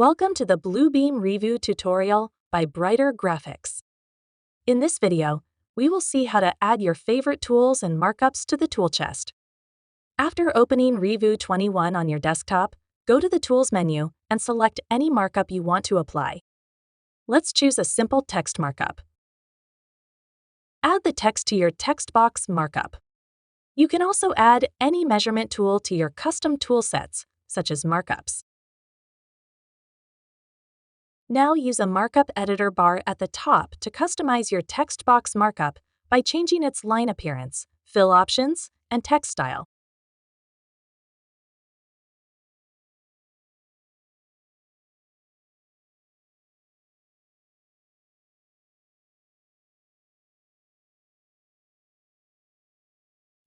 Welcome to the Bluebeam Revu tutorial by Brighter Graphics. In this video, we will see how to add your favorite tools and markups to the tool chest. After opening Revu 21 on your desktop, go to the Tools menu and select any markup you want to apply. Let's choose a simple text markup. Add the text to your text box markup. You can also add any measurement tool to your custom tool sets, such as Markups. Now use a markup editor bar at the top to customize your text box markup by changing its line appearance, fill options, and text style.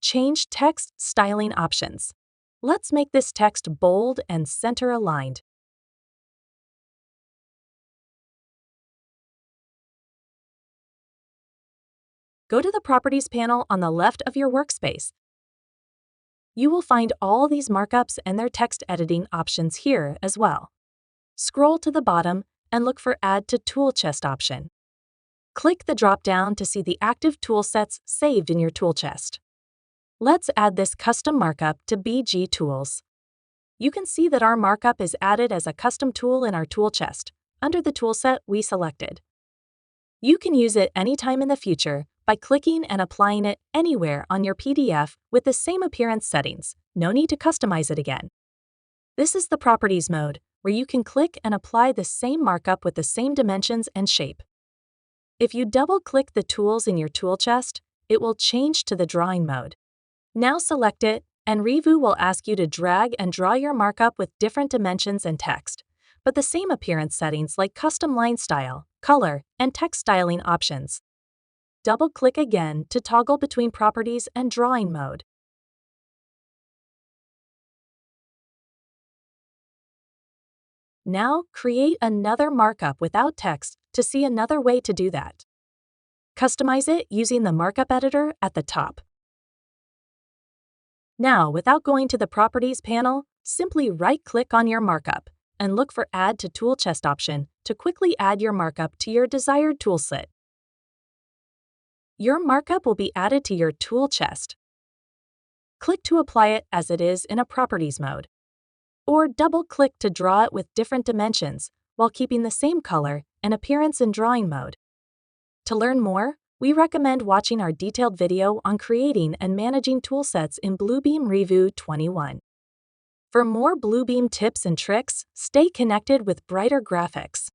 Change text styling options. Let's make this text bold and center aligned. Go to the Properties panel on the left of your workspace. You will find all these markups and their text editing options here as well. Scroll to the bottom and look for Add to Tool Chest option. Click the drop-down to see the active tool sets saved in your tool chest. Let's add this custom markup to BG Tools. You can see that our markup is added as a custom tool in our tool chest, under the toolset we selected. You can use it anytime in the future by clicking and applying it anywhere on your PDF with the same appearance settings. No need to customize it again. This is the Properties mode, where you can click and apply the same markup with the same dimensions and shape. If you double-click the tools in your tool chest, it will change to the drawing mode. Now select it, and Revu will ask you to drag and draw your markup with different dimensions and text, but the same appearance settings like custom line style, color, and text styling options. Double-click again to toggle between Properties and Drawing mode. Now, create another markup without text to see another way to do that. Customize it using the markup editor at the top. Now, without going to the Properties panel, simply right-click on your markup and look for Add to Tool Chest option to quickly add your markup to your desired toolset. Your markup will be added to your tool chest. Click to apply it as it is in a Properties mode, or double-click to draw it with different dimensions while keeping the same color and appearance in Drawing mode. To learn more, we recommend watching our detailed video on creating and managing toolsets in Bluebeam Revu 21. For more Bluebeam tips and tricks, stay connected with Brighter Graphics.